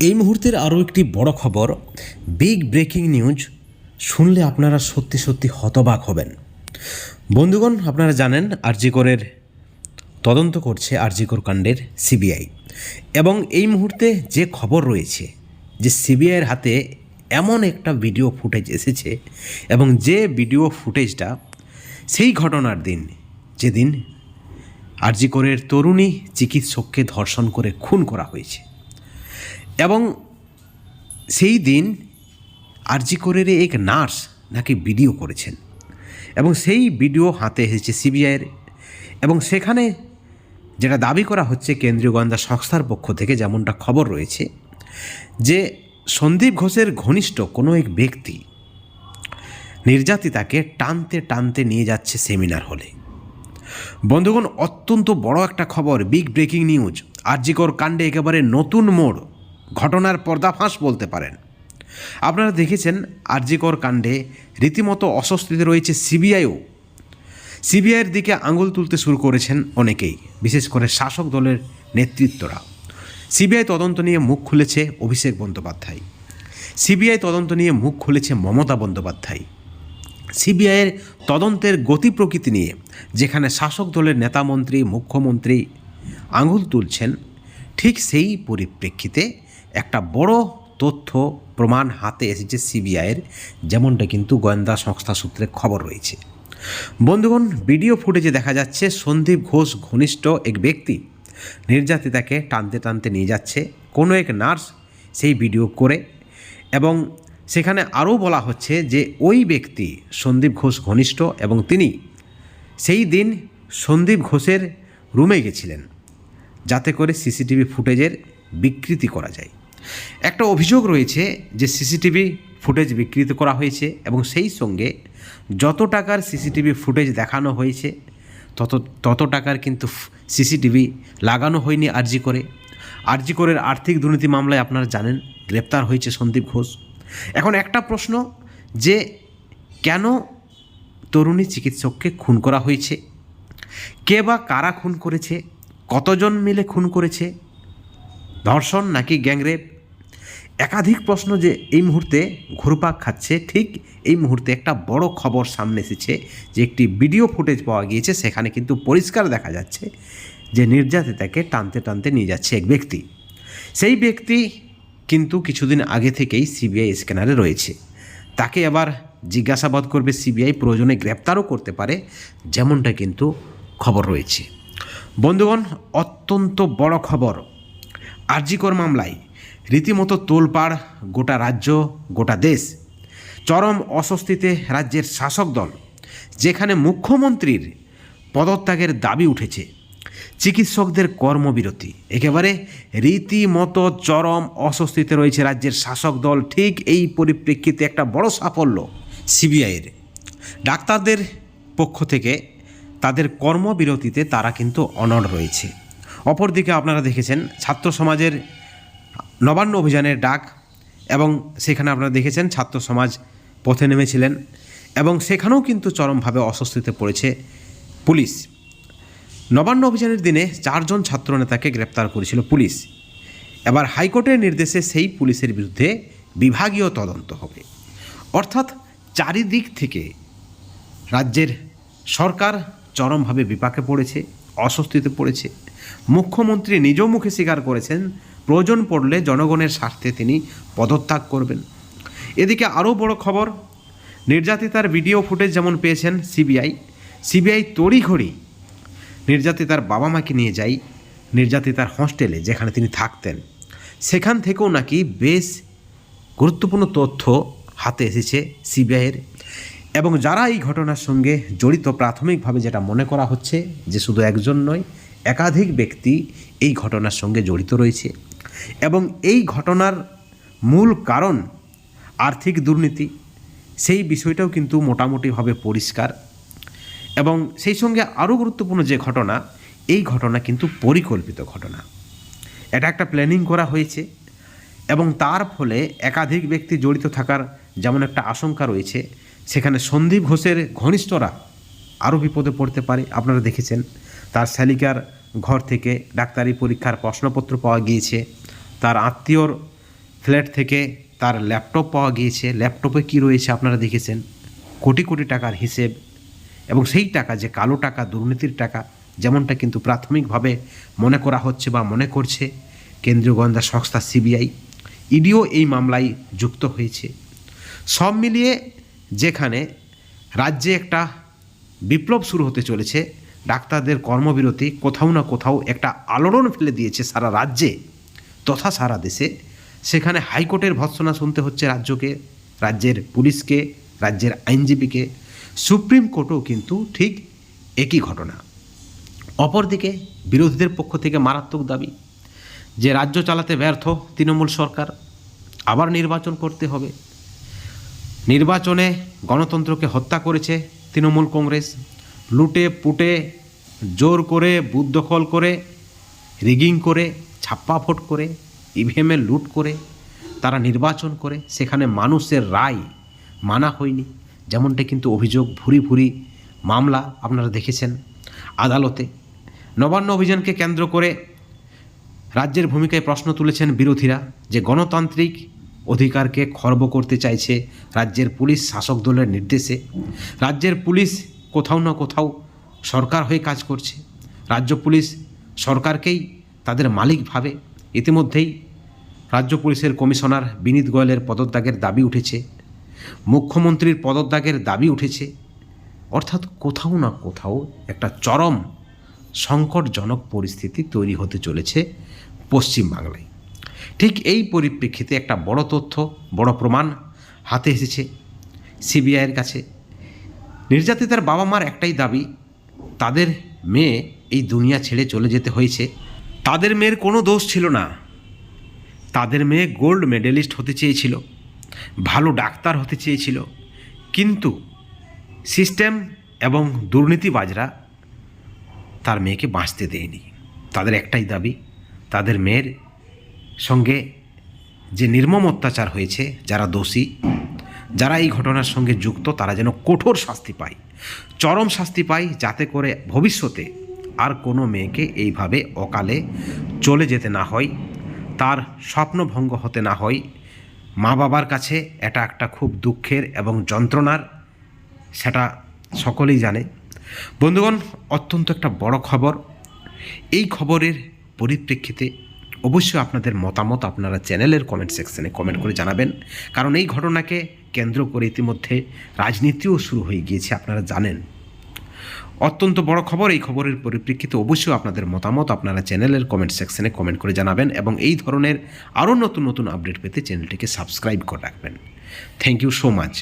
এই মুহূর্তের আরও একটি বড় খবর, বিগ ব্রেকিং নিউজ। শুনলে আপনারা সত্যি সত্যি হতবাক হবেন। বন্ধুগণ, আপনারা জানেন আরজি করের তদন্ত করছে আরজি কর কাণ্ডের সিবিআই, এবং এই মুহূর্তে যে খবর রয়েছে যে সিবিআইয়ের হাতে এমন একটা ভিডিও ফুটেজ এসেছে, এবং যে ভিডিও ফুটেজটা সেই ঘটনার দিন, যেদিন আরজি করের তরুণী চিকিৎসককে ধর্ষণ করে খুন করা হয়েছে, এবং সেই দিন আরজি করের এক নার্স নাকি ভিডিও করেছেন, এবং সেই ভিডিও হাতে এসেছে সিবিআইয়ের। এবং সেখানে যেটা দাবি করা হচ্ছে কেন্দ্রীয় গোয়েন্দা সংস্থার পক্ষ থেকে, যেমনটা খবর রয়েছে, যে সন্দীপ ঘোষের ঘনিষ্ঠ কোনো এক ব্যক্তি নির্যাতিতাকে টানতে টানতে নিয়ে যাচ্ছে সেমিনার হলে। বন্ধুগণ, অত্যন্ত বড় একটা খবর, বিগ ব্রেকিং নিউজ। আরজি কর কাণ্ডে একেবারে নতুন মোড়, ঘটনার পর্দাফাঁস বলতে পারেন। আপনারা দেখেছেন আরজি কর কাণ্ডে রীতিমতো অস্বস্তিতে রয়েছে সিবিআইও। সিবিআইয়ের দিকে আঙুল তুলতে শুরু করেছেন অনেকেই, বিশেষ করে শাসক দলের নেতৃত্বরা। সিবিআই তদন্ত নিয়ে মুখ খুলেছে অভিষেক বন্দ্যোপাধ্যায়, সিবিআই তদন্ত নিয়ে মুখ খুলেছে মমতা বন্দ্যোপাধ্যায়। সিবিআইয়ের তদন্তের গতি প্রকৃতি নিয়ে যেখানে শাসক দলের নেতামন্ত্রী, মুখ্যমন্ত্রী আঙুল তুলছেন, ঠিক সেই পরিপ্রেক্ষিতে একটা বড় তথ্য প্রমাণ হাতে এসেছে সিবিআইয়ের, যেমনটা কিন্তু গোয়েন্দা সংস্থা সূত্রে খবর রয়েছে। বন্ধুগণ, ভিডিও ফুটেজে দেখা যাচ্ছে সন্দীপ ঘোষ ঘনিষ্ঠ এক ব্যক্তি নির্যাতিতাকে টানতে টানতে নিয়ে যাচ্ছে কোনো এক নার্স সেই ভিডিও করে, এবং সেখানে আরও বলা হচ্ছে যে ওই ব্যক্তি সন্দীপ ঘোষ ঘনিষ্ঠ, এবং তিনি সেই দিন সন্দীপ ঘোষের রুমে গেছিলেন যাতে করে সিসিটিভি ফুটেজের বিকৃতি করা যায়। একটা অভিযোগ রয়েছে যে সিসিটিভি ফুটেজ বিকৃত করা হয়েছে, এবং সেই সঙ্গে যত টাকার সিসিটিভি ফুটেজ দেখানো হয়েছে তত টাকার কিন্তু সিসিটিভি লাগানো হয়নি আরজি করের আর্থিক দুর্নীতি মামলায় আপনারা জানেন গ্রেপ্তার হয়েছে সন্দীপ ঘোষ। এখন একটা প্রশ্ন, যে কেন তরুণী চিকিৎসককে খুন করা হয়েছে, কে বা কারা খুন করেছে, কতজন মিলে খুন করেছে, ধর্ষণ নাকি গ্যাংরেপ? একাধিক প্রশ্ন যে এই মুহূর্তে ঘুরপাক খাচ্ছে। ঠিক এই মুহূর্তে একটা বড় খবর সামনে এসেছে, যে একটি ভিডিও ফুটেজ পাওয়া গিয়েছে, সেখানে কিন্তু পরিষ্কার দেখা যাচ্ছে যে নির্যাতিতাকে টানতে টানতে নিয়ে যাচ্ছে এক ব্যক্তি। সেই ব্যক্তি কিন্তু কিছুদিন আগে থেকেই সিবিআই স্ক্যানারে রয়েছে, তাকে আবার জিজ্ঞাসাবাদ করবে সিবিআই, প্রয়োজনে গ্রেপ্তারও করতে পারে, যেমনটা কিন্তু খবর রয়েছে। বন্ধুগণ, অত্যন্ত বড় খবর, আরজি কর মামলায় রীতিমতো তোলপাড় গোটা রাজ্য, গোটা দেশ। চরম অস্বস্তিতে রাজ্যের শাসক দল, যেখানে মুখ্যমন্ত্রীর পদত্যাগের দাবি উঠেছে, চিকিৎসকদের কর্মবিরতি, একেবারে রীতিমতো চরম অস্বস্তিতে রয়েছে রাজ্যের শাসক দল। ঠিক এই পরিপ্রেক্ষিতে একটা বড় সাফল্য সিবিআইয়ের। ডাক্তারদের পক্ষ থেকে তাদের কর্মবিরতিতে তারা কিন্তু অনড় রয়েছে। অপরদিকে আপনারা দেখেছেন ছাত্র সমাজের নবান্ন অভিযানের ডাক, এবং সেখানে আপনারা দেখেছেন ছাত্র সমাজ পথে নেমেছিলেন, এবং সেখানেও কিন্তু চরমভাবে অস্বস্তিতে পড়েছে পুলিশ। নবান্ন অভিযানের দিনে 4 জন ছাত্রনেতাকে গ্রেপ্তার করেছিল পুলিশ। এবার হাইকোর্টের নির্দেশে সেই পুলিশের বিরুদ্ধে বিভাগীয় তদন্ত হবে। অর্থাৎ চারিদিক থেকে রাজ্যের সরকার চরমভাবে বিপাকে পড়েছে, অস্বস্তিতে পড়েছে। মুখ্যমন্ত্রী নিজ মুখে স্বীকার করেছেন প্রয়োজন পড়লে জনগণের স্বার্থে তিনি পদত্যাগ করবেন। এদিকে আরও বড় খবর, নির্যাতিতার ভিডিও ফুটেজ যেমন পেয়েছেন সিবিআই তড়িঘড়ি নির্যাতিতার বাবা মাকে নিয়ে যায় নির্যাতিতার হোস্টেলে, যেখানে তিনি থাকতেন। সেখান থেকেও নাকি বেশ গুরুত্বপূর্ণ তথ্য হাতে এসেছে সিবিআইয়ের, এবং যারা এই ঘটনার সঙ্গে জড়িত, প্রাথমিকভাবে যেটা মনে করা হচ্ছে যে শুধু একজন নয়, একাধিক ব্যক্তি এই ঘটনার সঙ্গে জড়িত রয়েছে, এবং এই ঘটনার মূল কারণ আর্থিক দুর্নীতি, সেই বিষয়টাও কিন্তু মোটামুটিভাবে পরিষ্কার। এবং সেই সঙ্গে আরও গুরুত্বপূর্ণ যে ঘটনা, এই ঘটনা কিন্তু পরিকল্পিত ঘটনা, এটা একটা প্ল্যানিং করা হয়েছে, এবং তার ফলে একাধিক ব্যক্তি জড়িত থাকার যেমন একটা আশঙ্কা রয়েছে, সেখানে সন্দীপ ঘোষের ঘনিষ্ঠরা আরও বিপদে পড়তে পারে। আপনারা দেখেছেন তার শালিকার ঘর থেকে ডাক্তারি পরীক্ষার প্রশ্নপত্র পাওয়া গিয়েছে, তার আত্মীয়র ফ্ল্যাট থেকে তার ল্যাপটপ পাওয়া গিয়েছে। ল্যাপটপে কী রয়েছে আপনারা দেখেছেন, কোটি কোটি টাকার হিসেব, এবং সেই টাকা যে কালো টাকা, দুর্নীতির টাকা, যেমনটা কিন্তু প্রাথমিকভাবে মনে করা হচ্ছে বা মনে করছে কেন্দ্রীয় গোয়েন্দা সংস্থা সিবিআই। ইডিও এই মামলায় যুক্ত হয়েছে। সব মিলিয়ে যেখানে রাজ্যে একটা বিপ্লব শুরু হতে চলেছে, ডাক্তারদের কর্মবিরতি কোথাও না কোথাও একটা আলোড়ন ফেলে দিয়েছে সারা রাজ্যে তথা সারা দেশে, সেখানে হাইকোর্টের ভর্ৎসনা শুনতে হচ্ছে রাজ্যকে, রাজ্যের পুলিশকে, রাজ্যের আইনজীবীকে। সুপ্রিম কোর্টও কিন্তু ঠিক একই ঘটনা। অপরদিকে বিরোধীদের পক্ষ থেকে মারাত্মক দাবি যে রাজ্য চালাতে ব্যর্থ তৃণমূল সরকার, আবার নির্বাচন করতে হবে। নির্বাচনে গণতন্ত্রকে হত্যা করেছে তৃণমূল কংগ্রেস, লুটে পুটে জোর করে, বুথ দখল করে, রিগিং করে, ছাপ্পা ভোট করে, ইভিএমে লুট করে তারা নির্বাচন করে, সেখানে মানুষের রায় মানা হয়নি, যেমনটা কিন্তু অভিযোগ। ভুরি ভুরি মামলা আপনারা দেখেছেন আদালতে। নবান্ন অভিযানকে কেন্দ্র করে রাজ্যের ভূমিকায় প্রশ্ন তুলেছেন বিরোধীরা যে গণতান্ত্রিক অধিকারকে খর্ব করতে চাইছে রাজ্যের পুলিশ শাসক দলের নির্দেশে। রাজ্যের পুলিশ কোথাও না কোথাও সরকার হয়ে কাজ করছে, রাজ্য পুলিশ সরকারকেই তাদের মালিক ভাবে। ইতিমধ্যেই রাজ্য পুলিশের কমিশনার বিনীত গোয়েলের পদত্যাগের দাবি উঠেছে, মুখ্যমন্ত্রীর পদত্যাগের দাবি উঠেছে। অর্থাৎ কোথাও না কোথাও একটা চরম সংকটজনক পরিস্থিতি তৈরি হতে চলেছে পশ্চিমবাংলায়। ঠিক এই পরিপ্রেক্ষিতে একটা বড় তথ্য, বড় প্রমাণ হাতে এসেছে সিবিআইয়ের কাছে। নির্যাতিতার বাবা মার একটাই দাবি, তাদের মেয়ে এই দুনিয়া ছেড়ে চলে যেতে হয়েছে। তাদের মেয়ের কোনো দোষ ছিল না, তাদের মেয়ে গোল্ড মেডেলিস্ট হতে চেয়েছিল, ভালো ডাক্তার হতে চেয়েছিল, কিন্তু সিস্টেম এবং দুর্নীতিবাজরা তার মেয়েকে বাঁচতে দেয়নি। তাদের একটাই দাবি, তাদের মেয়ের সঙ্গে যে নির্মম অত্যাচার হয়েছে, যারা দোষী, যারা এই ঘটনার সঙ্গে যুক্ত, তারা যেন কঠোর শাস্তি পায়, চরম শাস্তি পায়, যাতে করে ভবিষ্যতে আর কোনো মেয়েকে এইভাবে অকালে চলে যেতে না হয়, তার স্বপ্নভঙ্গ হতে না হয়। মা বাবার কাছে এটা একটা খুব দুঃখের এবং যন্ত্রণার, সেটা সকলেই জানে। বন্ধুগণ, অত্যন্ত একটা বড় খবর। এই খবরের পরিপ্রেক্ষিতে অবশ্যই আপনাদের মতামত আপনারা চ্যানেলের কমেন্ট সেকশনে কমেন্ট করে জানাবেন, কারণ এই ঘটনাকে কেন্দ্র করে ইতিমধ্যে রাজনীতিও শুরু হয়ে গিয়েছে, আপনারা জানেন। অত্যন্ত বড় খবর। এই খবরের পরিপ্রেক্ষিতে অবশ্যই আপনাদের মতামত আপনারা চ্যানেলের কমেন্ট সেকশনে কমেন্ট করে জানাবেন, এবং এই ধরনের আরও নতুন নতুন আপডেট পেতে চ্যানেলটিকে সাবস্ক্রাইব করে রাখবেন। Thank you so much.